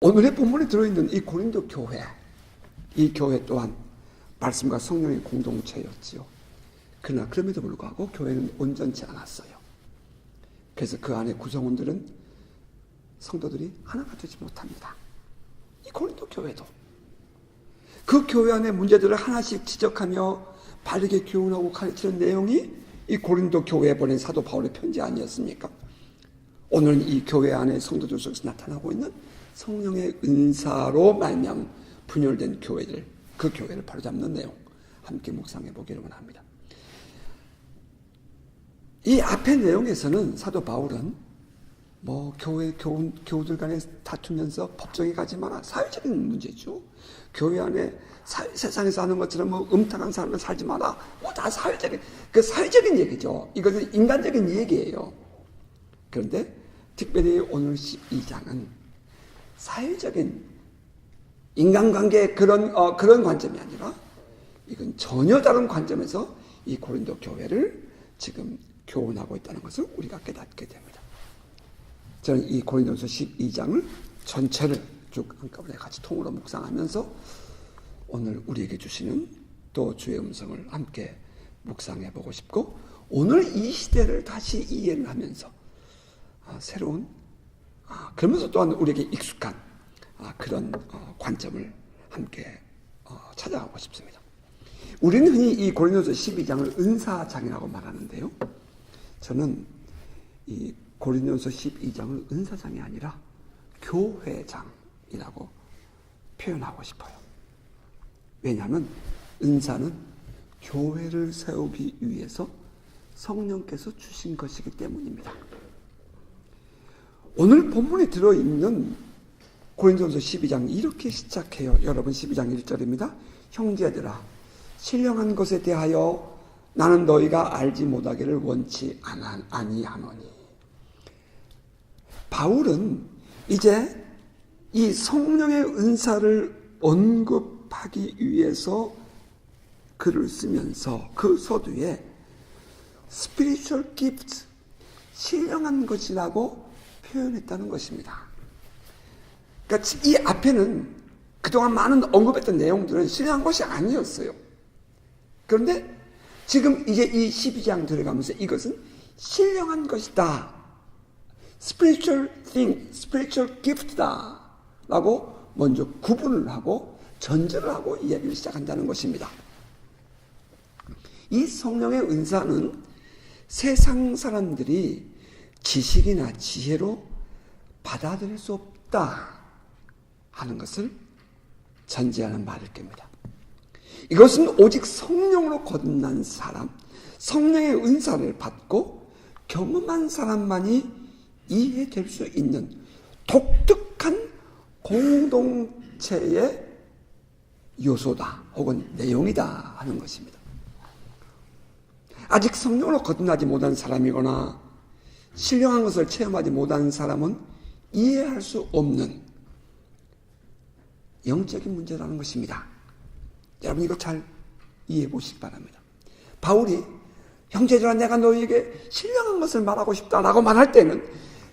오늘의 본문에 들어있는 이 고린도 교회, 이 교회 또한 말씀과 성령의 공동체였지요. 그러나 그럼에도 불구하고 교회는 온전치 않았어요. 그래서 그 안에 구성원들은, 성도들이 하나가 되지 못합니다. 이 고린도 교회도 그 교회 안의 문제들을 하나씩 지적하며 바르게 교훈하고 가르치는 내용이 이 고린도 교회에 보낸 사도 바울의 편지 아니었습니까? 오늘 이 교회 안에 성도들 속에서 나타나고 있는 성령의 은사로 말미암아 분열된 교회들, 그 교회를 바로잡는 내용 함께 묵상해 보기를 원합니다. 이 앞의 내용에서는 사도 바울은 교회 교우들 간에 다투면서 법정에 가지 마라, 사회적인 문제죠. 교회 안에 세상에서 하는 것처럼 음탕한 삶을 살지 마라, 다 사회적인 얘기죠. 이것은 인간적인 얘기예요. 그런데 특별히 오늘 12장은 사회적인 인간관계의 그런 관점이 아니라, 이건 전혀 다른 관점에서 이 고린도 교회를 지금 교훈하고 있다는 것을 우리가 깨닫게 됩니다. 저는 이 고린도서 12장을 전체를 쭉 한꺼번에 같이 통으로 묵상하면서 오늘 우리에게 주시는 또 주의 음성을 함께 묵상해 보고 싶고, 오늘 이 시대를 다시 이해를 하면서 새로운, 그러면서 또한 우리에게 익숙한 그런 관점을 함께 찾아가고 싶습니다. 우리는 흔히 이 고린도서 12장을 은사장이라고 말하는데요, 저는 이 고린도서 12장을 은사장이 아니라 교회장이라고 표현하고 싶어요. 왜냐하면 은사는 교회를 세우기 위해서 성령께서 주신 것이기 때문입니다. 오늘 본문에 들어있는 고린도서 12장 이렇게 시작해요. 여러분, 12장 1절입니다. 형제들아, 신령한 것에 대하여 나는 너희가 알지 못하기를 원치 아니하노니. 바울은 이제 이 성령의 은사를 언급하기 위해서 글을 쓰면서 그 서두에 spiritual gift, 신령한 것이라고 표현했다는 것입니다. 그러니까 이 앞에는 그동안 많은 언급했던 내용들은 신령한 것이 아니었어요. 그런데 지금 이제 이 12장 들어가면서 이것은 신령한 것이다, spiritual thing, spiritual gift다 라고 먼저 구분을 하고 전제를 하고 이야기를 시작한다는 것입니다. 이 성령의 은사는 세상 사람들이 지식이나 지혜로 받아들일 수 없다 하는 것을 전제하는 말일 겁니다. 이것은 오직 성령으로 거듭난 사람, 성령의 은사를 받고 경험한 사람만이 이해될 수 있는 독특한 공동체의 요소다 혹은 내용이다 하는 것입니다. 아직 성령으로 거듭나지 못한 사람이거나 신령한 것을 체험하지 못한 사람은 이해할 수 없는 영적인 문제라는 것입니다. 여러분, 이거 잘 이해해 보시기 바랍니다. 바울이 형제들아, 내가 너희에게 신령한 것을 말하고 싶다라고 말할 때는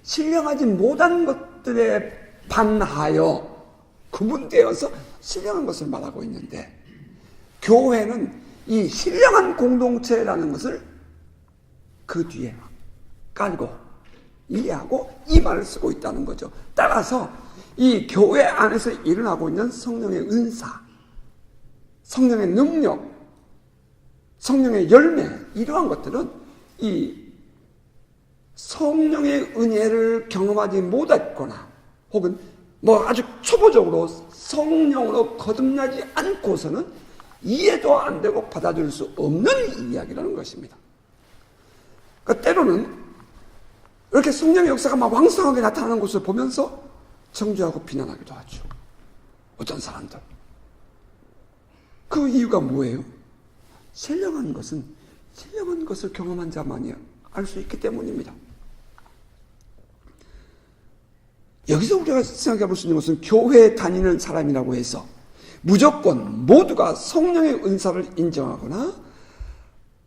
신령하지 못한 것들에 반하여 구분되어서 신령한 것을 말하고 있는데, 교회는 이 신령한 공동체라는 것을 그 뒤에 깔고 이해하고 이 말을 쓰고 있다는 거죠. 따라서 이 교회 안에서 일어나고 있는 성령의 은사, 성령의 능력, 성령의 열매, 이러한 것들은 이 성령의 은혜를 경험하지 못했거나 혹은 아주 초보적으로 성령으로 거듭나지 않고서는 이해도 안 되고 받아들일 수 없는 이야기라는 것입니다. 그러니까 때로는 이렇게 성령의 역사가 막 왕성하게 나타나는 것을 보면서 정죄하고 비난하기도 하죠. 어떤 사람들. 그 이유가 뭐예요? 신령한 것을 경험한 자만이 알 수 있기 때문입니다. 여기서 우리가 생각해 볼 수 있는 것은 교회에 다니는 사람이라고 해서 무조건 모두가 성령의 은사를 인정하거나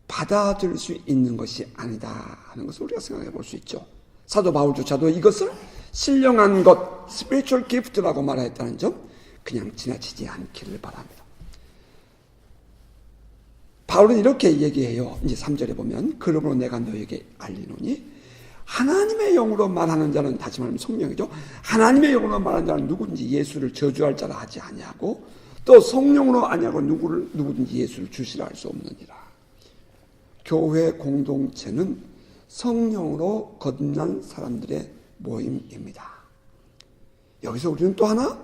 받아들일 수 있는 것이 아니다 하는 것을 우리가 생각해 볼 수 있죠. 사도 바울조차도 이것을 신령한 것, spiritual gift라고 말했다는 점 그냥 지나치지 않기를 바랍니다. 바울은 이렇게 얘기해요. 이제 3절에 보면 그러므로 내가 너에게 알리노니 하나님의 영으로 말하는 자는, 다시 말하면 성령이죠. 하나님의 영으로 말하는 자는 누구든지 예수를 저주할 자라 하지 아니하고 또 성령으로 아니하고 누구든지 예수를 주시라 할 수 없느니라. 교회 공동체는 성령으로 거듭난 사람들의 모임입니다. 여기서 우리는 또 하나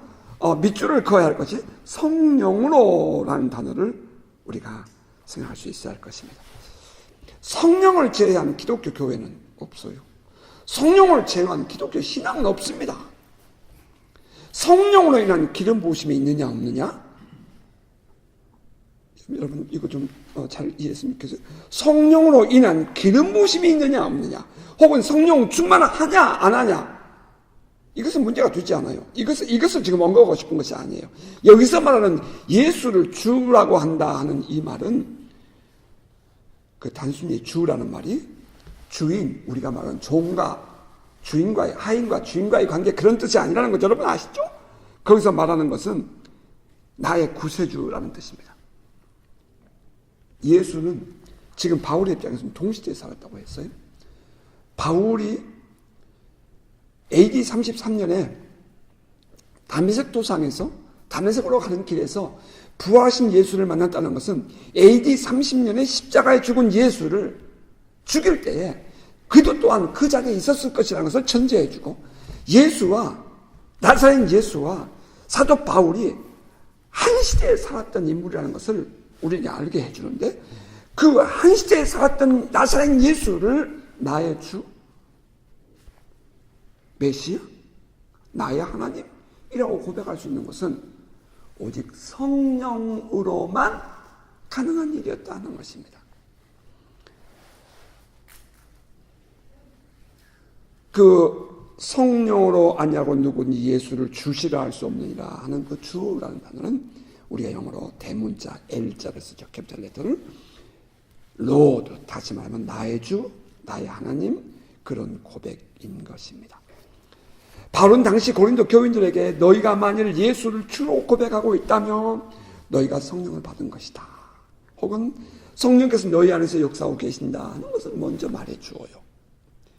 밑줄을 그어야 할 것이 성령으로라는 단어를 우리가 생각할 수 있어야 할 것입니다. 성령을 제외한 기독교 교회는 없어요. 성령을 제외한 기독교 신앙은 없습니다. 성령으로 인한 기름 부으심이 있느냐 없느냐? 여러분 이거 좀 잘 이해했으면 좋겠어요. 성령으로 인한 기름 부으심이 있느냐 없느냐, 혹은 성령 충만하냐 안 하냐, 이것은 문제가 되지 않아요. 이것을 지금 언급하고 싶은 것이 아니에요. 여기서 말하는 예수를 주라고 한다 하는 이 말은 그 단순히 주라는 말이 주인, 우리가 말하는 종과 주인과의, 하인과 주인과의 관계, 그런 뜻이 아니라는 거 여러분 아시죠? 거기서 말하는 것은 나의 구세주라는 뜻입니다. 예수는 지금 바울의 입장에서는 동시대에 살았다고 했어요. 바울이 AD 33년에 다메섹 도상에서 다메섹으로 가는 길에서 부활하신 예수를 만났다는 것은 AD 30년에 십자가에 죽은 예수를 죽일 때에 그도 또한 그 자리에 있었을 것이라는 것을 전제해주고, 예수와 나사렛 예수와 사도 바울이 한 시대에 살았던 인물이라는 것을 우리에게 알게 해주는데, 그 한 시대에 살았던 나사렛 예수를 나의 주, 메시아, 나의 하나님이라고 고백할 수 있는 것은 오직 성령으로만 가능한 일이었다는 것입니다. 그 성령으로 아니하고 누구든지 예수를 주시라 할 수 없느니라 하는 그 주라는 단어는 우리가 영어로 대문자 L자를 쓰죠. 캐피탈 레터를 Lord, 다시 말하면 나의 주, 나의 하나님, 그런 고백인 것입니다. 바울은 당시 고린도 교인들에게 너희가 만일 예수를 주로 고백하고 있다면 너희가 성령을 받은 것이다, 혹은 성령께서 너희 안에서 역사하고 계신다 하는 것을 먼저 말해 주어요.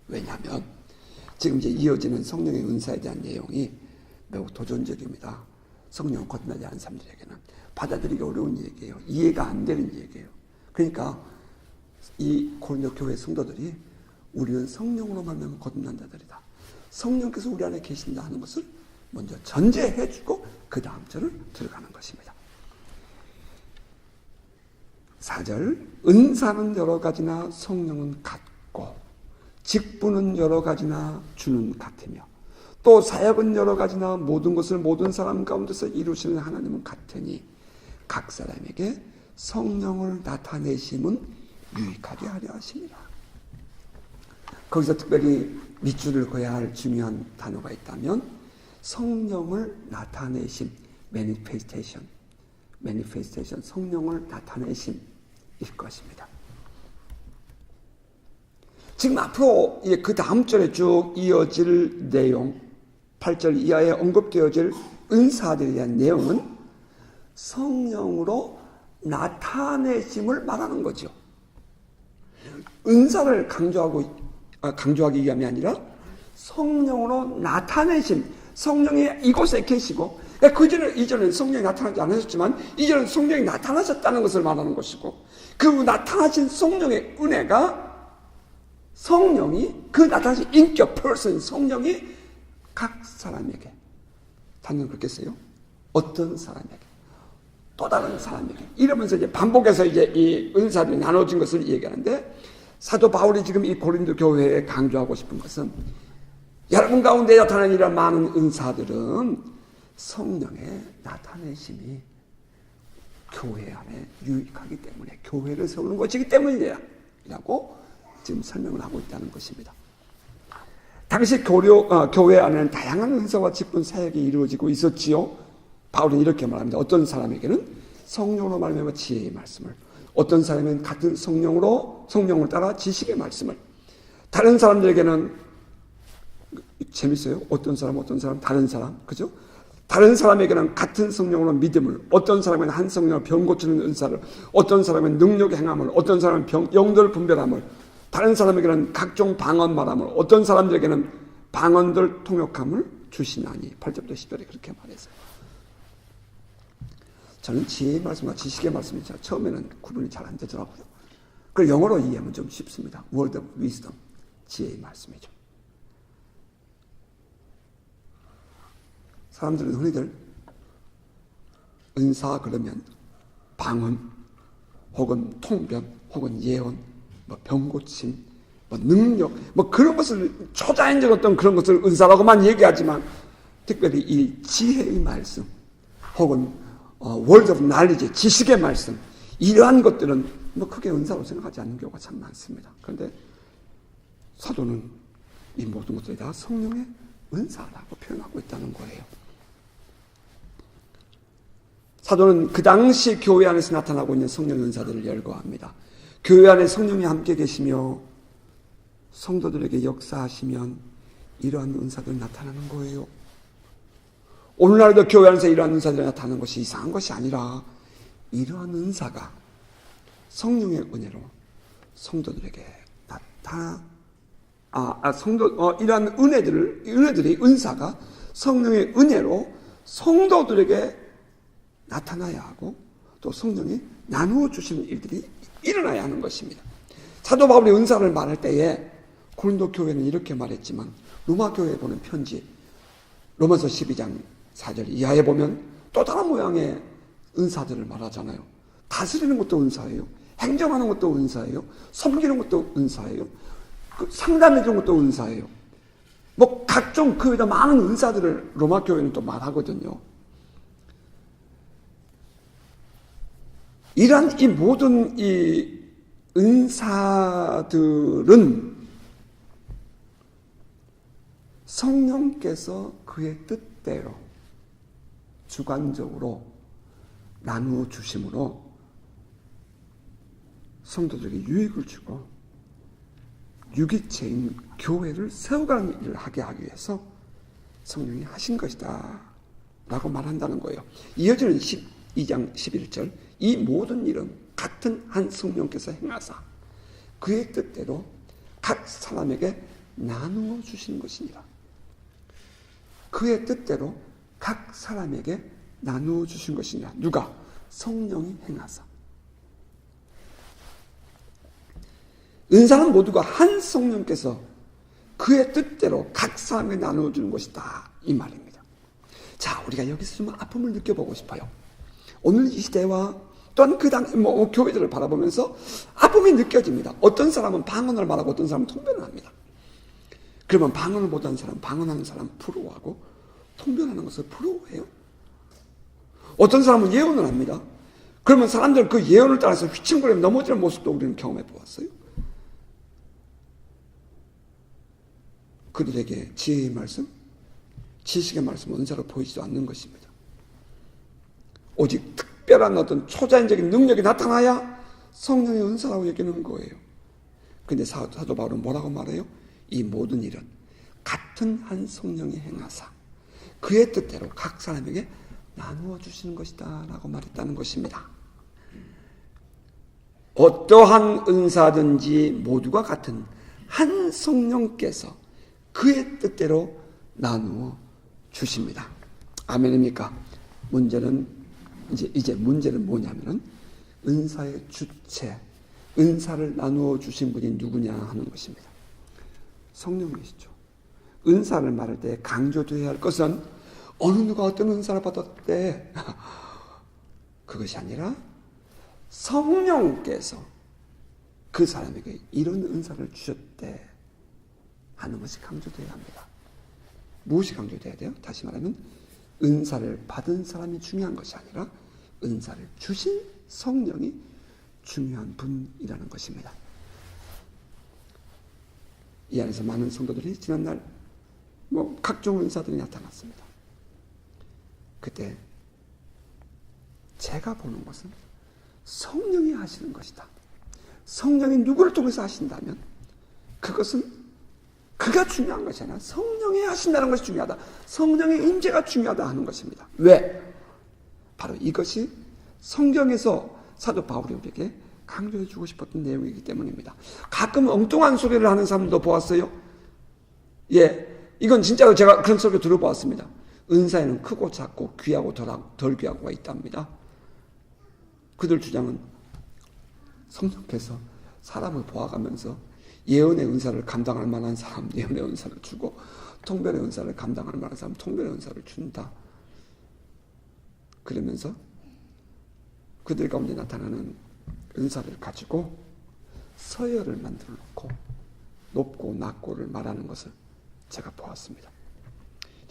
왜냐하면 지금 이제 이어지는 성령의 은사에 대한 내용이 매우 도전적입니다. 성령 거듭나지 않은 사람들에게는 받아들이기 어려운 얘기예요. 이해가 안 되는 얘기예요. 그러니까 이 고린도 교회 성도들이 우리는 성령으로 말미암아 거듭난 자들이다, 성령께서 우리 안에 계신다 하는 것을 먼저 전제해주고 그 다음 절을 들어가는 것입니다. 4절, 은사는 여러 가지나 성령은 같고 직분은 여러 가지나 주는 같으며 또 사역은 여러 가지나 모든 것을 모든 사람 가운데서 이루시는 하나님은 같으니 각 사람에게 성령을 나타내심은 유익하게 하려 하십니다. 거기서 특별히 밑줄을 그어야 할 중요한 단어가 있다면 성령을 나타내심, manifestation, 성령을 나타내심일 것입니다. 지금 앞으로 그 다음 절에 쭉 이어질 내용, 8절 이하에 언급되어질 은사들에 대한 내용은 성령으로 나타내심을 말하는 거죠. 은사를 강조하기 위함이 아니라 성령으로 나타내심, 성령이 이곳에 계시고, 이전에는 성령이 나타나지 않으셨지만 이전에는 성령이 나타나셨다는 것을 말하는 것이고, 그 나타나신 성령의 은혜가 그 나타나신 인격, person, 성령이 각 사람에게, 단연 그렇겠어요? 어떤 사람에게, 또 다른 사람에게, 이러면서 이제 반복해서 이제 이 은사들이 나눠진 것을 얘기하는데, 사도 바울이 지금 이 고린도 교회에 강조하고 싶은 것은 여러분 가운데 나타나는 이런 많은 은사들은 성령의 나타내심이 교회 안에 유익하기 때문에, 교회를 세우는 것이기 때문이야 라고 지금 설명을 하고 있다는 것입니다. 당시 교회 안에는 다양한 은사와 직분 사역이 이루어지고 있었지요. 바울은 이렇게 말합니다. 어떤 사람에게는 성령으로 말미암아 지혜의 말씀을, 어떤 사람은 같은 성령을 따라 지식의 말씀을, 다른 사람들에게는 재밌어요. 어떤 사람, 다른 사람, 그죠? 다른 사람에게는 같은 성령으로 믿음을, 어떤 사람에게는 한 성령으로 병 고치는 은사를, 어떤 사람은 능력의 행함을, 어떤 사람은 영들 분별함을, 다른 사람에게는 각종 방언 말함을, 어떤 사람들에게는 방언들 통역함을 주시나니. 8절부터 10절에 그렇게 말했어요. 저는 지혜의 말씀과 지식의 말씀이 처음에는 구분이 잘 안 되더라고요. 그걸 영어로 이해하면 좀 쉽습니다. Word of Wisdom, 지혜의 말씀이죠. 사람들은 흔히들 은사 그러면 방언 혹은 통변 혹은 예언, 뭐 병고침, 뭐 능력, 뭐 그런 것을 초자연적 어떤 그런 것을 은사라고만 얘기하지만, 특별히 이 지혜의 말씀 혹은 word of knowledge, 지식의 말씀, 이러한 것들은 뭐 크게 은사로 생각하지 않는 경우가 참 많습니다. 그런데 사도는 이 모든 것들이 다 성령의 은사라고 표현하고 있다는 거예요. 사도는 그 당시 교회 안에서 나타나고 있는 성령의 은사들을 열거합니다. 교회 안에 성령이 함께 계시며 성도들에게 역사하시면 이러한 은사들이 나타나는 거예요. 오늘날도 교회 안에서 이러한 은사들이 나타나는 것이 이상한 것이 아니라, 이러한 은사가 성령의 은혜로 성도들에게 이러한 은혜들이 은사가 성령의 은혜로 성도들에게 나타나야 하고, 또 성령이 나누어 주시는 일들이 일어나야 하는 것입니다. 사도 바울이 은사를 말할 때에 고린도 교회는 이렇게 말했지만, 로마 교회에 보는 편지 로마서 12장 4절 이하에 보면 또 다른 모양의 은사들을 말하잖아요. 다스리는 것도 은사예요. 행정하는 것도 은사예요. 섬기는 것도 은사예요. 상담해 주는 것도 은사예요. 뭐 각종 그 외에도 많은 은사들을 로마 교회는 또 말하거든요. 이러한 이 모든 이 은사들은 성령께서 그의 뜻대로 주관적으로 나누어 주심으로 성도들에게 유익을 주고 유기체인 교회를 세워가는 일을 하게 하기 위해서 성령이 하신 것이다 라고 말한다는 거예요. 이어지는 12장 11절, 이 모든 일은 같은 한 성령께서 행하사 그의 뜻대로 각 사람에게 나누어 주신 것이니라. 그의 뜻대로 각 사람에게 나누어 주신 것이니라. 누가? 성령이 행하사. 은사는 모두가 한 성령께서 그의 뜻대로 각 사람에게 나누어 주는 것이다, 이 말입니다. 자, 우리가 여기서 좀 아픔을 느껴보고 싶어요. 오늘 이 시대와 또한 그 당 교회들을 바라보면서 아픔이 느껴집니다. 어떤 사람은 방언을 말하고 어떤 사람은 통변을 합니다. 그러면 방언을 못하는 사람, 방언하는 사람 부러워하고 통변하는 것을 부러워해요. 어떤 사람은 예언을 합니다. 그러면 사람들은 그 예언을 따라서 휘청거리며 넘어지는 모습도 우리는 경험해 보았어요. 그들에게 지혜의 말씀, 지식의 말씀, 은사로 보이지도 않는 것입니다. 오직 특별한 어떤 초자연적인 능력이 나타나야 성령의 은사라고 여기는 거예요. 근데 사도 바울은 뭐라고 말해요? 이 모든 일은 같은 한 성령이 행하사 그의 뜻대로 각 사람에게 나누어 주시는 것이다 라고 말했다는 것입니다. 어떠한 은사든지 모두가 같은 한 성령께서 그의 뜻대로 나누어 주십니다. 아멘입니까? 이제 문제는 뭐냐면은 은사의 주체, 은사를 나누어 주신 분이 누구냐 하는 것입니다. 성령이시죠. 은사를 말할 때 강조되어야 할 것은 어느 누가 어떤 은사를 받았대 그것이 아니라 성령께서 그 사람에게 이런 은사를 주셨대 하는 것이 강조되어야 합니다. 무엇이 강조되어야 돼요? 다시 말하면 은사를 받은 사람이 중요한 것이 아니라 은사를 주신 성령이 중요한 분이라는 것입니다. 이 안에서 많은 성도들이 지난날 각종 은사들이 나타났습니다. 그때 제가 보는 것은 성령이 하시는 것이다. 성령이 누구를 통해서 하신다면 그것은 그가 중요한 것이 아니라 성령이 하신다는 것이 중요하다. 성령의 임재가 중요하다 하는 것입니다. 왜? 바로 이것이 성경에서 사도 바울이 우리에게 강조해 주고 싶었던 내용이기 때문입니다. 가끔 엉뚱한 소리를 하는 사람도 보았어요. 이건 진짜로 제가 그런 소리 들어보았습니다. 은사에는 크고 작고 귀하고 덜 귀하고가 있답니다. 그들 주장은 성령께서 사람을 보아가면서 예언의 은사를 감당할 만한 사람 예언의 은사를 주고 통변의 은사를 감당할 만한 사람 통변의 은사를 준다. 그러면서 그들 가운데 나타나는 은사를 가지고 서열을 만들어 놓고 높고 낮고를 말하는 것을 제가 보았습니다.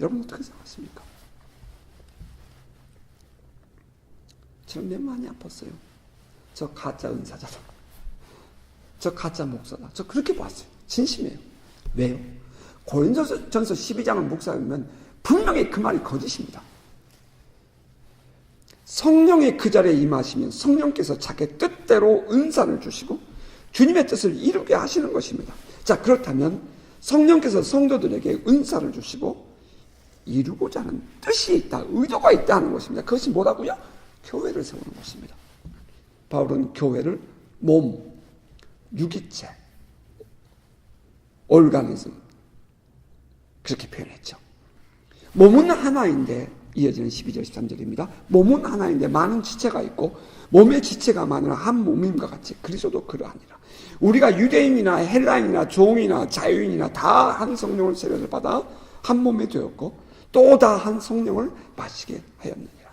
여러분 어떻게 생각하십니까? 저는 내 많이 아팠어요. 저 가짜 은사자다. 저 가짜 목사다. 저 그렇게 봤어요. 진심이에요. 왜요? 고린도전서 12장을 묵상하면 분명히 그 말이 거짓입니다. 성령이 그 자리에 임하시면 성령께서 자기 뜻대로 은사를 주시고 주님의 뜻을 이루게 하시는 것입니다. 자, 그렇다면 성령께서 성도들에게 은사를 주시고 이루고자 하는 뜻이 있다, 의도가 있다 하는 것입니다. 그것이 뭐라고요? 교회를 세우는 것입니다. 바울은 교회를 몸, 유기체, 올가니즘 그렇게 표현했죠. 몸은 하나인데 이어지는 12절 13절입니다. 몸은 하나인데 많은 지체가 있고 몸의 지체가 많으나 한 몸임과 같이 그리스도도 그러하니라. 우리가 유대인이나 헬라인이나 종이나 자유인이나 다 한 성령을 세례를 받아 한 몸이 되었고 또 다 한 성령을 마시게 하였느니라.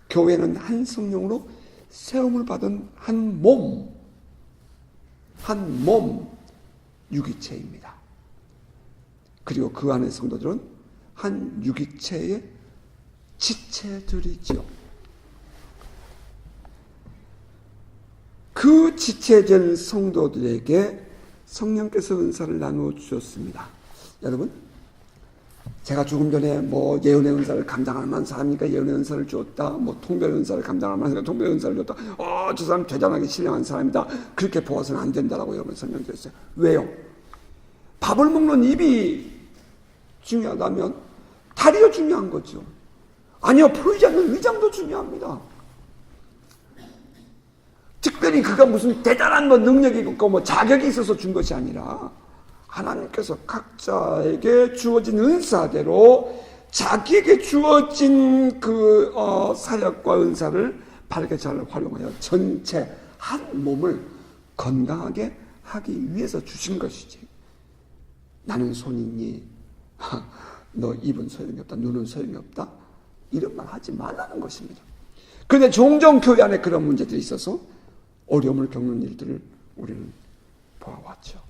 교회는 한 성령으로 세움을 받은 한 몸 유기체입니다. 그리고 그 안의 성도들은 한 유기체의 지체들이죠. 그 지체된 성도들에게 성령께서 은사를 나누어 주셨습니다. 여러분, 제가 조금 전에 예언의 은사를 감당할 만한 사람이니까 예언의 은사를 주었다. 통변의 은사를 감당할 만한 사람이니까 통변의 은사를 줬다. 저 사람 대단하게 신령한 사람이다. 그렇게 보아서는 안 된다라고 여러분 설명드렸어요. 왜요? 밥을 먹는 입이 중요하다면 다리가 중요한 거죠. 아니요, 보이지 않는 위장도 중요합니다. 특별히 그가 무슨 대단한 능력이 있고 자격이 있어서 준 것이 아니라 하나님께서 각자에게 주어진 은사대로 자기에게 주어진 그 사역과 은사를 바르게 잘 활용하여 전체 한 몸을 건강하게 하기 위해서 주신 것이지. 나는 손이니 너 입은 소용이 없다, 눈은 소용이 없다, 이런 말 하지 말라는 것입니다. 그런데 종종 교회 안에 그런 문제들이 있어서 어려움을 겪는 일들을 우리는 보아왔죠.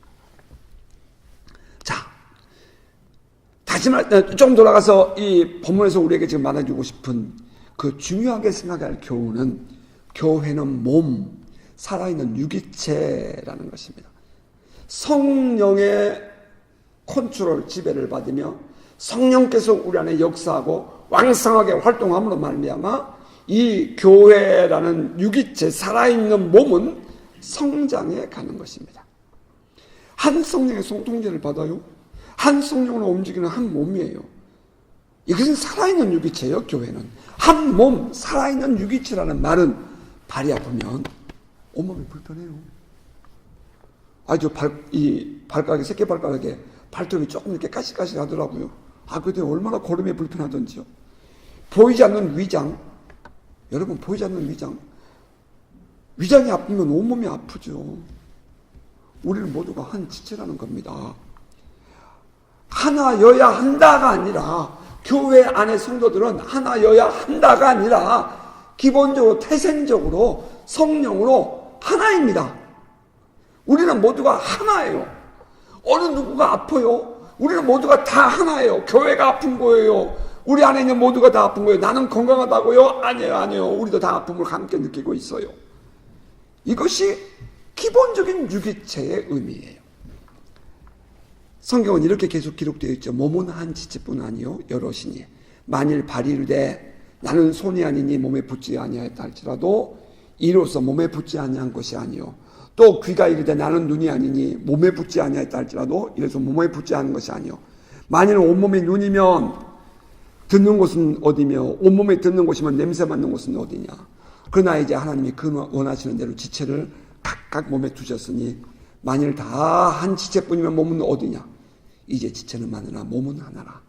자, 다시 좀 돌아가서 이 본문에서 우리에게 지금 말해주고 싶은 그 중요하게 생각해야 할 교훈은 교회는 몸, 살아있는 유기체라는 것입니다. 성령의 컨트롤, 지배를 받으며 성령께서 우리 안에 역사하고 왕성하게 활동함으로 말미암아 이 교회라는 유기체, 살아있는 몸은 성장해 가는 것입니다. 한 성령의 통제를 받아요. 한 성령으로 움직이는 한 몸이에요. 이것은 살아있는 유기체예요. 교회는 한 몸, 살아있는 유기체라는 말은 발이 아프면 온몸이 불편해요. 아주 발가락에, 새끼 발가락에 발톱이 조금 이렇게 까실까실 하더라고요. 그때 얼마나 걸음이 불편하던지요. 보이지 않는 위장, 여러분 보이지 않는 위장이 아프면 온몸이 아프죠. 우리는 모두가 한 지체라는 겁니다. 하나여야 한다가 아니라, 교회 안의 성도들은 하나여야 한다가 아니라 기본적으로 태생적으로 성령으로 하나입니다. 우리는 모두가 하나예요. 어느 누구가 아파요? 우리는 모두가 다 하나예요. 교회가 아픈 거예요. 우리 안에 있는 모두가 다 아픈 거예요. 나는 건강하다고요? 아니에요. 우리도 다 아픔을 함께 느끼고 있어요. 이것이 기본적인 유기체의 의미예요. 성경은 이렇게 계속 기록되어 있죠. 몸은 한 지체뿐 아니요 여럿이니 만일 발이 이르되 나는 손이 아니니 몸에 붙지 아니하였다 할지라도 이로써 몸에 붙지 아니한 것이 아니요 또 귀가 이르되 나는 눈이 아니니 몸에 붙지 아니하였다 할지라도 이래서 몸에 붙지 않은 것이 아니요 만일 온몸이 눈이면 듣는 곳은 어디며 온몸에 듣는 곳이면 냄새 맡는 곳은 어디냐. 그러나 이제 하나님이 그 원하시는 대로 지체를 각각 몸에 두셨으니 만일 다 한 지체뿐이면 몸은 어디냐. 이제 지체는 많으나 몸은 하나라.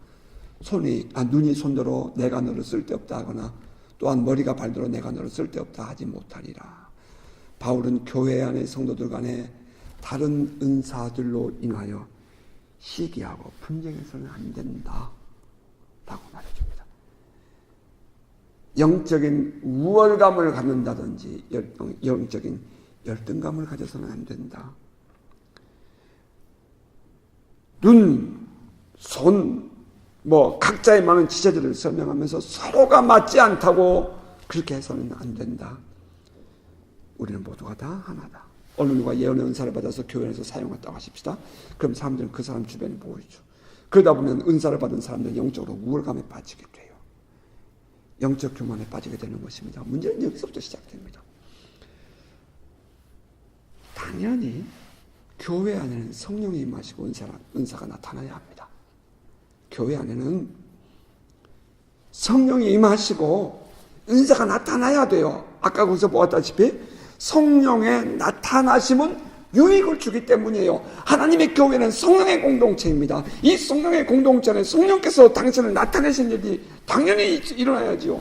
눈이 손더러 내가 너를 쓸데없다 하거나 또한 머리가 발더러 내가 너를 쓸데없다 하지 못하리라. 바울은 교회 안의 성도들 간에 다른 은사들로 인하여 시기하고 분쟁해서는 안 된다 라고 말해줍니다. 영적인 우월감을 갖는다든지 영적인 열등감을 가져서는 안 된다. 눈, 손, 각자의 많은 지체들을 설명하면서 서로가 맞지 않다고 그렇게 해서는 안 된다. 우리는 모두가 다 하나다. 어느 누가 예언의 은사를 받아서 교회에서 사용했다고 하십시다. 그럼 사람들은 그 사람 주변에 모이죠. 그러다 보면 은사를 받은 사람들은 영적으로 우월감에 빠지게 돼요. 영적 교만에 빠지게 되는 것입니다. 문제는 여기서부터 시작됩니다. 당연히 교회 안에는 성령이 임하시고 은사가 나타나야 합니다. 교회 안에는 성령이 임하시고 은사가 나타나야 돼요. 아까 거기서 보았다시피 성령의 나타나심은 유익을 주기 때문이에요. 하나님의 교회는 성령의 공동체입니다. 이 성령의 공동체는 성령께서 당신을 나타내신 일이 당연히 일어나야지요.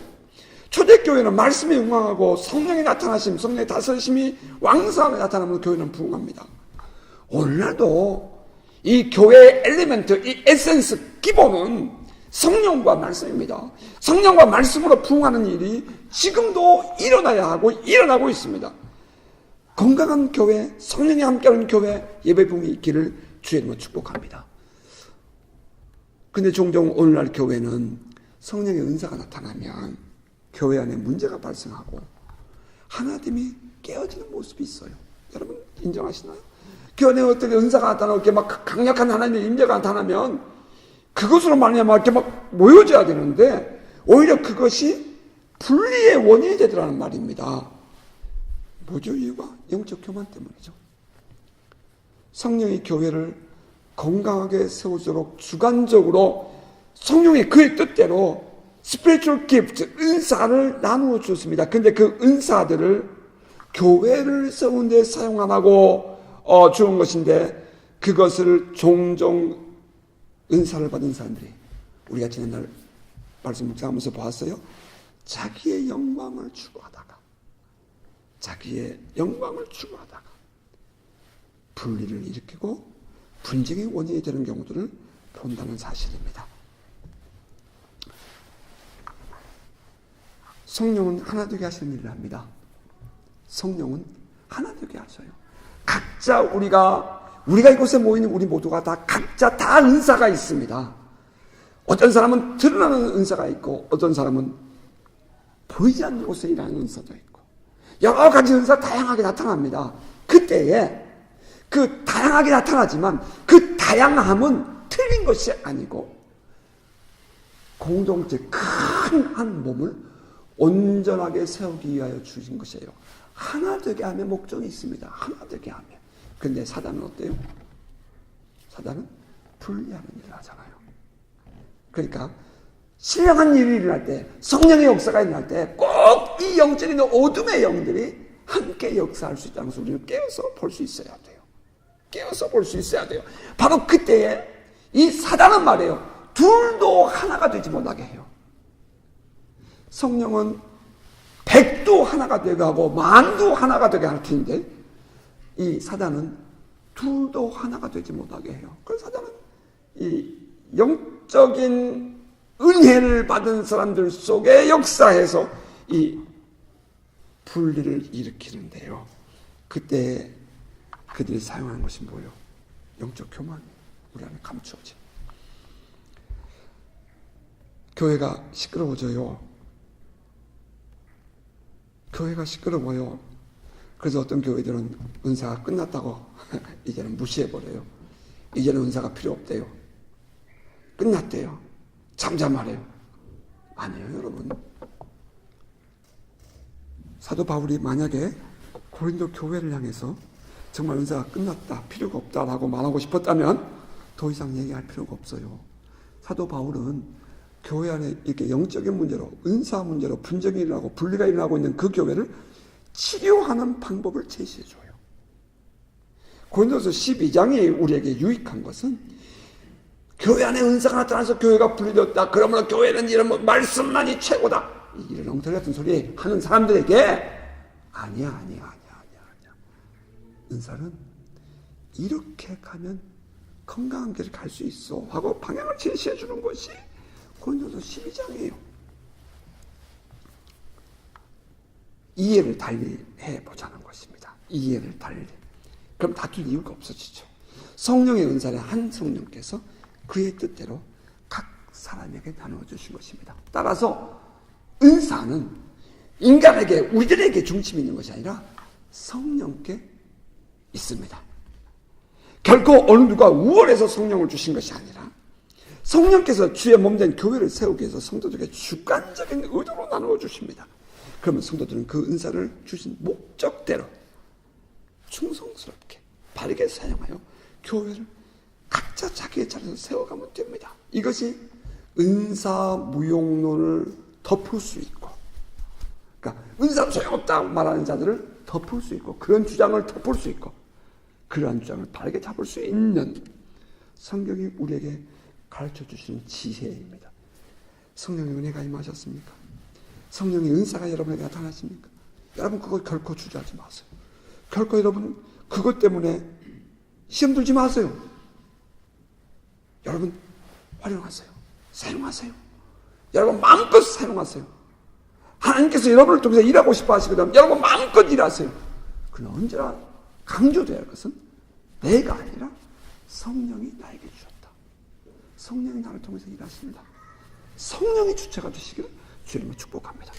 초대교회는 말씀에 응황하고 성령의 나타나심, 성령의 다스리심이 왕성하게 나타나면 교회는 부흥합니다. 오늘날도 이 교회의 엘리멘트, 이 에센스, 기본은 성령과 말씀입니다. 성령과 말씀으로 부흥하는 일이 지금도 일어나야 하고 일어나고 있습니다. 건강한 교회, 성령이 함께하는 교회, 예배 부흥이 있기를 주의 이름으로 축복합니다. 근데 종종 오늘날 교회는 성령의 은사가 나타나면 교회 안에 문제가 발생하고 하나됨이 깨어지는 모습이 있어요. 여러분 인정하시나요? 교회 안에 어떻게 은사가 나타나고 이렇게 막 강력한 하나님의 임재가 나타나면 그것으로 말미암아 이렇게 막 모여져야 되는데 오히려 그것이 분리의 원인이 되더라는 말입니다. 뭐죠 이유가? 영적 교만 때문이죠. 성령이 교회를 건강하게 세우도록 주관적으로 성령의 그의 뜻대로 spiritual gift, 은사를 나누어 주었습니다. 근데 그 은사들을 교회를 세우는 데 사용 안 하고 주은 것인데 그것을 종종 은사를 받은 사람들이 우리가 지난날 말씀 묵상하면서 보았어요. 자기의 영광을 추구하다가 분리를 일으키고 분쟁의 원인이 되는 경우들을 본다는 사실입니다. 성령은 하나 되게 하시는 일을 합니다. 성령은 하나 되게 하셔요. 각자 우리가 이곳에 모이는 우리 모두가 다 각자 다 은사가 있습니다. 어떤 사람은 드러나는 은사가 있고 어떤 사람은 보이지 않는 곳에 일하는 은사도 있고 여러 가지 은사 다양하게 나타납니다. 그때에 그 다양하게 나타나지만 그 다양함은 틀린 것이 아니고 공동체 큰 한 몸을 온전하게 세우기 위하여 주신 것이에요. 하나 되게 함의 목적이 있습니다. 하나 되게 함에. 근데 사단은 어때요? 사단은 분리하는 일을 하잖아요. 그러니까 신령한 일이 일어날 때, 성령의 역사가 일어날 때 꼭 이 영적인 어둠의 영들이 함께 역사할 수 있다는 것을 우리는 깨어서 볼 수 있어야 돼요. 깨어서 볼 수 있어야 돼요. 바로 그때에 이 사단은 말이에요. 둘도 하나가 되지 못하게 해요. 성령은 백도 하나가 되게 하고 만도 하나가 되게 할 텐데 이 사단은 둘도 하나가 되지 못하게 해요. 그래서 사단은 이 영적인 은혜를 받은 사람들 속에 역사해서 이 분리를 일으키는데요. 그때 그들이 사용하는 것이 뭐예요? 영적 교만이 우리 안에 감추어진. 교회가 시끄러워져요. 교회가 시끄러워요. 그래서 어떤 교회들은 은사가 끝났다고 이제는 무시해버려요. 이제는 은사가 필요 없대요. 끝났대요. 잠잠하래요. 아니에요, 여러분. 사도 바울이 만약에 고린도 교회를 향해서 정말 은사가 끝났다, 필요가 없다라고 말하고 싶었다면 더 이상 얘기할 필요가 없어요. 사도 바울은 교회 안에 이렇게 영적인 문제로, 은사 문제로 분쟁이 일어나고 분리가 일어나고 있는 그 교회를 치료하는 방법을 제시해줘요. 고린도서 12장이 우리에게 유익한 것은 교회 안에 은사가 나타나서 교회가 분리되었다, 그러므로 교회는 이런 말씀만이 최고다, 이런 엉터리 같은 소리 하는 사람들에게 아니야. 은사는 이렇게 가면 건강한 길을 갈 수 있어 하고 방향을 제시해 주는 것이 고린도서 12장이에요. 이해를 달리 해보자는 것입니다. 이해를 달리. 그럼 다툴 이유가 없어지죠. 성령의 은사를 한 성령께서 그의 뜻대로 각 사람에게 나누어 주신 것입니다. 따라서 은사는 인간에게, 우리들에게 중심이 있는 것이 아니라 성령께 있습니다. 결코 어느 누가 우월해서 성령을 주신 것이 아니라 성령께서 주의 몸된 교회를 세우기 위해서 성도들에게 주관적인 의도로 나누어 주십니다. 그러면 성도들은 그 은사를 주신 목적대로 충성스럽게 바르게 사용하여 교회를 각자 자기의 자리에서 세워가면 됩니다. 이것이 은사 무용론을 덮을 수 있고, 그러니까 은사 소용없다고 말하는 자들을 덮을 수 있고, 그런 주장을 덮을 수 있고, 그러한 주장을 바르게 잡을 수 있는 성경이 우리에게 가르쳐 주시는 지혜입니다. 성령의 은혜가 임하셨습니까? 성령의 은사가 여러분에게 나타나십니까? 여러분 그걸 결코 주저하지 마세요. 결코 여러분 그것 때문에 시험 들지 마세요. 여러분 활용하세요. 사용하세요. 여러분 마음껏 사용하세요. 하나님께서 여러분을 통해서 일하고 싶어 하시거든 여러분 마음껏 일하세요. 그러나 언제나 강조되어야 할 것은 내가 아니라 성령이 나에게 주셨다. 성령이 나를 통해서 일하십니다. 성령이 주체가 되시기를 주님을 축복합니다.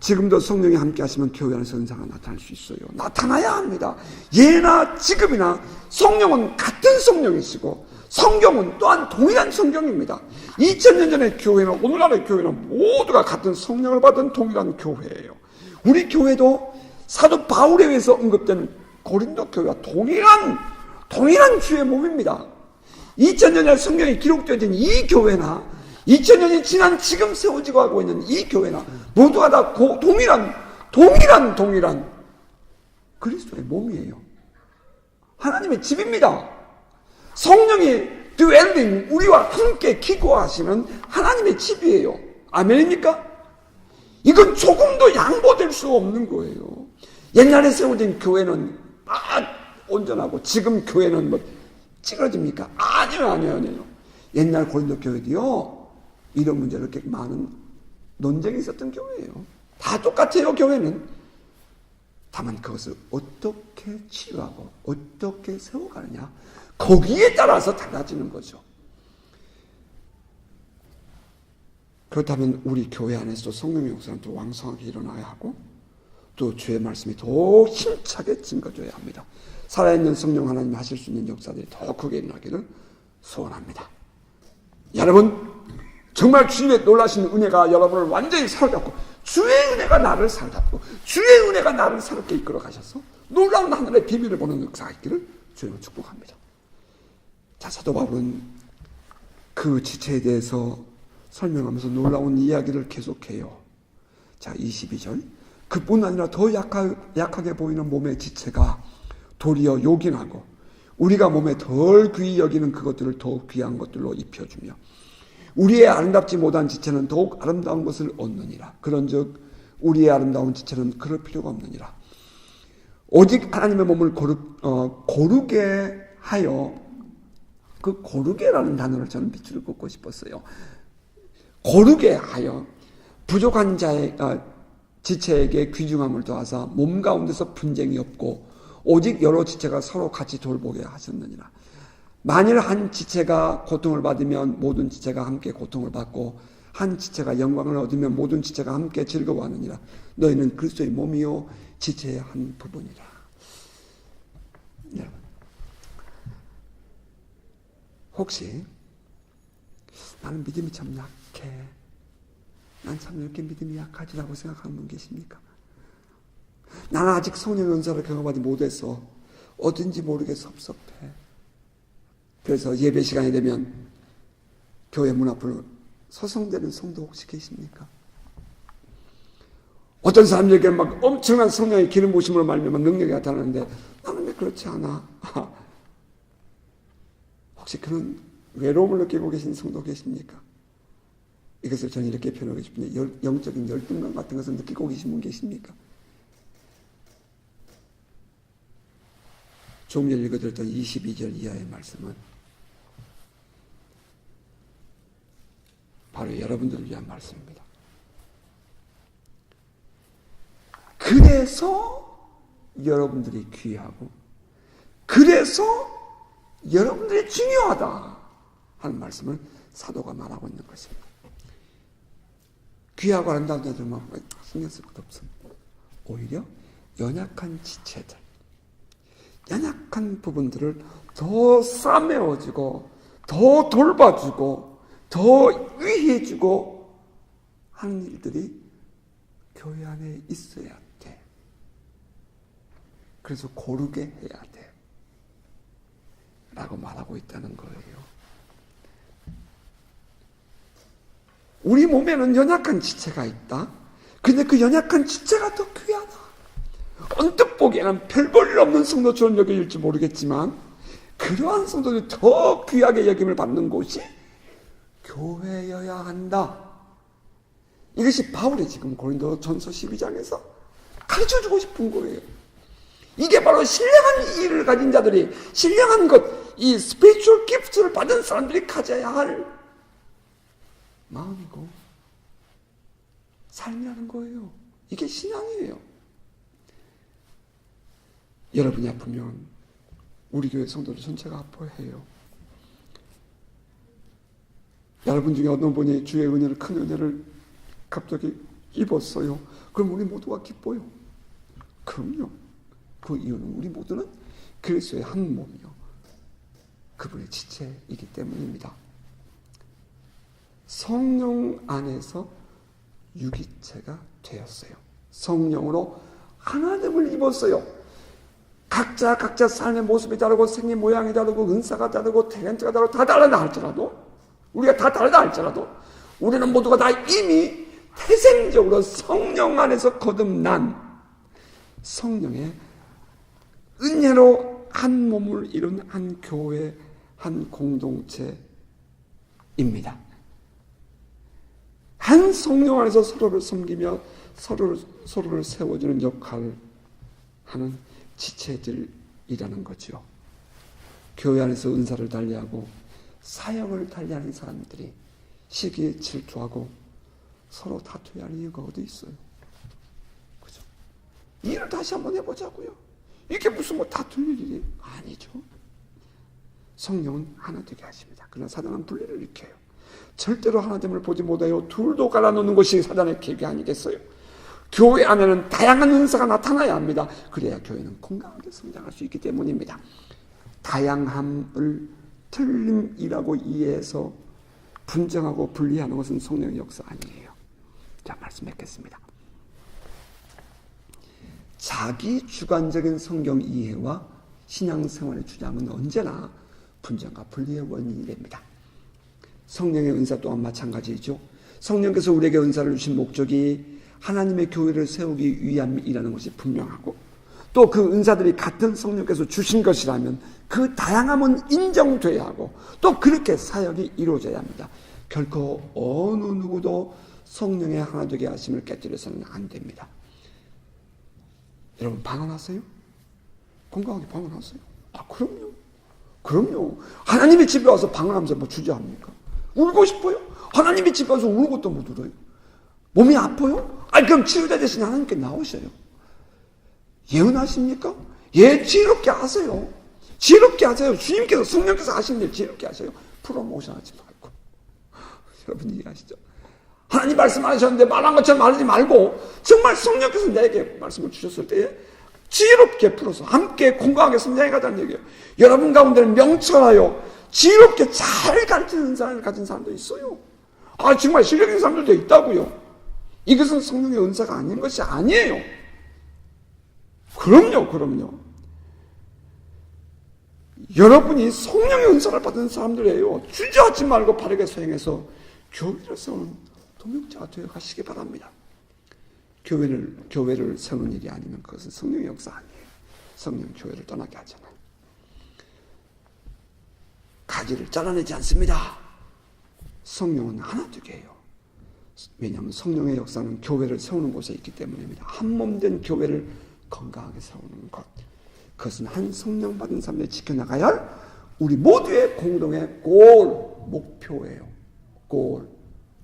지금도 성령이 함께 하시면 교회 안에서 은사가 나타날 수 있어요. 나타나야 합니다. 예나 지금이나 성령은 같은 성령이시고 성경은 또한 동일한 성경입니다. 2000년 전의 교회는 오늘날의 교회는 모두가 같은 성령을 받은 동일한 교회예요. 우리 교회도 사도 바울에 의해서 언급된 고린도 교회와 동일한 주의 몸입니다. 2000년 전 성경이 기록되어진 이 교회나 2000년이 지난 지금 세워지고 하고 있는 이 교회나 모두가 다 동일한 그리스도의 몸이에요. 하나님의 집입니다. 성령이 dwelling, 우리와 함께 기거하시는 하나님의 집이에요. 아멘입니까? 이건 조금도 양보될 수 없는 거예요. 옛날에 세워진 교회는 온전하고 지금 교회는 찌그러집니까? 아니요. 옛날 고린도 교회도요, 이런 문제로 이렇게 많은 논쟁이 있었던 교회예요. 다 똑같아요, 교회는. 다만 그것을 어떻게 치유하고 어떻게 세워가느냐, 거기에 따라서 달라지는 거죠. 그렇다면 우리 교회 안에서도 성령의 역사는 더 왕성하게 일어나야 하고 또 주의 말씀이 더 힘차게 증거줘야 합니다. 살아있는 성령 하나님 하실 수 있는 역사들이 더 크게 일어나기를 소원합니다. 여러분 정말 주님의 놀라신 은혜가 여러분을 완전히 사로잡고 주의 은혜가 나를 사로잡고 주의 은혜가 나를 새롭게 이끌어 가셔서 놀라운 하늘의 비밀을 보는 역사가 있기를 주님을 축복합니다. 자, 사도 바울은 그 지체에 대해서 설명하면서 놀라운 이야기를 계속해요. 자, 22절. 그뿐 아니라 더 약하게 보이는 몸의 지체가 도리어 요긴하고 우리가 몸에 덜 귀히 여기는 그것들을 더욱 귀한 것들로 입혀주며 우리의 아름답지 못한 지체는 더욱 아름다운 것을 얻느니라. 그런즉 우리의 아름다운 지체는 그럴 필요가 없느니라. 오직 하나님의 몸을 고르게 하여, 그 고르게라는 단어를 저는 밑줄을 긋고 싶었어요. 고르게 하여 부족한 자의 지체에게 귀중함을 더하사 몸 가운데서 분쟁이 없고 오직 여러 지체가 서로 같이 돌보게 하셨느니라. 만일 한 지체가 고통을 받으면 모든 지체가 함께 고통을 받고 한 지체가 영광을 얻으면 모든 지체가 함께 즐거워하느니라. 너희는 그리스도의 몸이요 지체의 한 부분이라. 여러분, 혹시 나는 믿음이 참 약해, 난 참 이렇게 믿음이 약하지라고 생각하는 분 계십니까? 나는 아직 성령의 은사를 경험하지 못해서 어딘지 모르게 섭섭해. 그래서 예배 시간이 되면 교회 문 앞으로 서성대는 성도 혹시 계십니까? 어떤 사람들에게 막 엄청난 성령의 기름 부으심으로 말미암아 능력이 나타나는데 나는 왜 그렇지 않아? 혹시 그런 외로움을 느끼고 계신 성도 계십니까? 이것을 저는 이렇게 표현하고 싶은데 영적인 열등감 같은 것을 느끼고 계신 분 계십니까? 조금 전에 읽어드렸던 22절 이하의 말씀은 바로 여러분들을 위한 말씀입니다. 그래서 여러분들이 귀하고 그래서 여러분들이 중요하다 하는 말씀을 사도가 말하고 있는 것입니다. 귀하고 아름다운 자들만 신경 쓸 것도 없습니다. 오히려 연약한 지체들, 연약한 부분들을 더 싸매어주고 더 돌봐주고 더 위해주고 하는 일들이 교회 안에 있어야 돼. 그래서 고르게 해야 돼 라고 말하고 있다는 거예요. 우리 몸에는 연약한 지체가 있다. 근데 그 연약한 지체가 더 귀하다. 언뜻 보기에는 별 볼 일 없는 성도처럼 여겨질지 모르겠지만 그러한 성도들이 더 귀하게 여김을 받는 곳이 교회여야 한다. 이것이 바울이 지금 고린도전서 12장에서 가르쳐주고 싶은 거예요. 이게 바로 신령한 일을 가진 자들이, 신령한 것, 이 스피리추얼 기프트를 받은 사람들이 가져야 할 마음이고 삶이라는 거예요. 이게 신앙이에요. 여러분이 아프면 우리 교회 성도들 전체가 아파해요. 여러분 중에 어떤 분이 주의 은혜를, 큰 은혜를 갑자기 입었어요. 그럼 우리 모두가 기뻐요. 그럼요. 그 이유는 우리 모두는 그리스도의 한 몸이요, 그분의 지체이기 때문입니다. 성령 안에서 유기체가 되었어요. 성령으로 하나됨을 입었어요. 각자 삶의 모습이 다르고 생긴 모양이 다르고 은사가 다르고 탤런트가 다르고 다 다르다 할지라도, 우리가 다 다르다 할지라도 우리는 모두가 다 이미 태생적으로 성령 안에서 거듭난 성령의 은혜로 한 몸을 이룬 한 교회, 한 공동체입니다. 한 성령 안에서 서로를 섬기며 서로를 세워주는 역할을 하는 지체들이라는 거죠. 교회 안에서 은사를 달리하고 사역을 달리하는 사람들이 시기에 질투하고 서로 다투야 하는 이유가 어디 있어요? 그죠? 일을 다시 한번 해보자고요. 이게 무슨 뭐 다툴 일이 아니죠. 성령은 하나 되게 하십니다. 그러나 사단은 분리를 일으켜요. 절대로 하나됨을 보지 못하여 둘도 갈라놓는 것이 사단의 계획이 아니겠어요? 교회 안에는 다양한 은사가 나타나야 합니다. 그래야 교회는 건강하게 성장할 수 있기 때문입니다. 다양함을 틀림이라고 이해해서 분정하고 분리하는 것은 성령의 역사 아니에요. 자, 말씀 맺겠습니다. 자기 주관적인 성경 이해와 신앙생활의 주장은 언제나 분정과 분리의 원인이 됩니다. 성령의 은사 또한 마찬가지죠. 성령께서 우리에게 은사를 주신 목적이 하나님의 교회를 세우기 위함이라는 것이 분명하고, 또 그 은사들이 같은 성령께서 주신 것이라면 그 다양함은 인정돼야 하고, 또 그렇게 사역이 이루어져야 합니다. 결코 어느 누구도 성령의 하나 되게 하심을 깨뜨려서는 안 됩니다. 여러분 방언하세요? 건강하게 방언하세요? 아, 그럼요. 하나님의 집에 와서 방언하면서 뭐 주저합니까? 울고 싶어요? 하나님의 집에 와서 울고 또 못 울어요? 몸이 아파요? 아니, 그럼 치유자 대신 하나님께 나오셔요. 예언하십니까? 예, 지혜롭게 하세요. 지혜롭게 하세요. 주님께서, 성령께서 하시는 일 지혜롭게 하세요. 프로모션 하지 말고. 여러분 이해하시죠? 하나님 말씀하셨는데 말한 것처럼 말하지 말고, 정말 성령께서 내게 말씀을 주셨을 때에 지혜롭게 풀어서 함께 건강하게 성장해 가자는 얘기예요. 여러분 가운데는 명철하여 지혜롭게 잘 가르치는 사람을 가진 사람도 있어요. 아, 정말 실력 있는 사람들도 있다고요. 이것은 성령의 은사가 아닌 것이 아니에요. 그럼요. 여러분이 성령의 은사를 받은 사람들이에요. 주저하지 말고 바르게 수행해서 교회를 세우는 동역자가 되어 가시기 바랍니다. 교회를 세우는 일이 아니면 그것은 성령의 역사 아니에요. 성령 교회를 떠나게 하잖아요. 가지를 잘라내지 않습니다. 성령은 하나 되게 해요. 왜냐하면 성령의 역사는 교회를 세우는 곳에 있기 때문입니다. 한 몸된 교회를 건강하게 세우는 것. 그것은 한 성령 받은 사람들이 지켜나가야 할 우리 모두의 공동의 목표예요.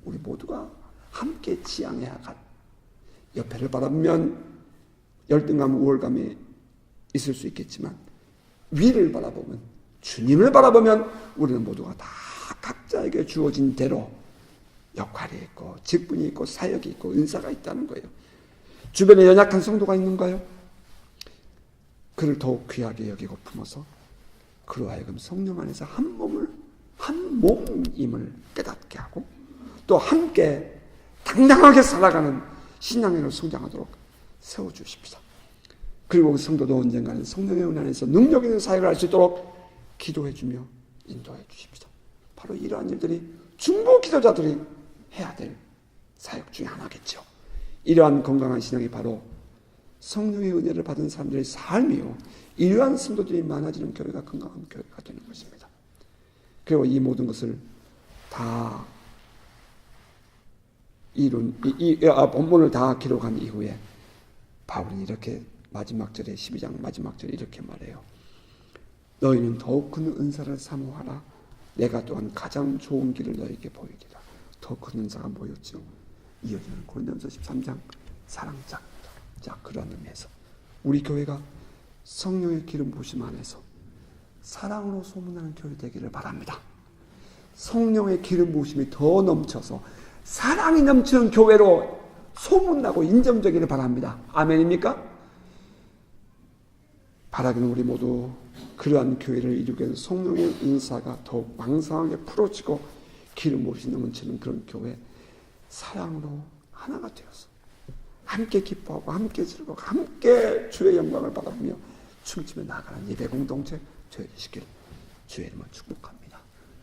우리 모두가 함께 지향해야 할. 옆에를 바라보면 열등감, 우월감이 있을 수 있겠지만 위를 바라보면, 주님을 바라보면 우리는 모두가 다 각자에게 주어진 대로 역할이 있고 직분이 있고 사역이 있고 은사가 있다는 거예요. 주변에 연약한 성도가 있는가요? 그를 더욱 귀하게 여기고 품어서 그로 하여금 성령 안에서 한 몸임을 깨닫게 하고 또 함께 당당하게 살아가는 신앙인으로 성장하도록 세워주십시다. 그리고 그 성도도 언젠가는 성령의 은혜 안에서 능력 있는 사역을 할 수 있도록 기도해주며 인도해 주십시다. 바로 이러한 일들이 중보 기도자들이 해야 될 사역 중에 하나겠죠. 이러한 건강한 신앙이 바로 성령의 은혜를 받은 사람들의 삶이요, 이러한 성도들이 많아지는 교회가 건강한 교회가 되는 것입니다. 그리고 이 모든 것을 다 본문을 다 기록한 이후에 바울은 이렇게 마지막 절에 12장 마지막 절에 이렇게 말해요. 너희는 더욱 큰 은사를 사모하라. 내가 또한 가장 좋은 길을 너희에게 보이리라. 더 큰 은사가 뭐였죠? 이어지는 고린도전서 13장 사랑장입니다. 자, 그러한 의미에서 우리 교회가 성령의 기름 부으심 안에서 사랑으로 소문나는 교회 되기를 바랍니다. 성령의 기름 부으심이 더 넘쳐서 사랑이 넘치는 교회로 소문나고 인정되기를 바랍니다. 아멘입니까? 바라기는 우리 모두 그러한 교회를 이루기 위해서 성령의 은사가 더욱 왕성하게 풀어지고 기름 부으심이 넘치는 그런 교회, 사랑으로 하나가 되어서 함께 기뻐하고 함께 즐거워하고 함께 주의 영광을 바라보며 춤추며 나아가는 예배 공동체 되시길 주의 이름으로 축복합니다.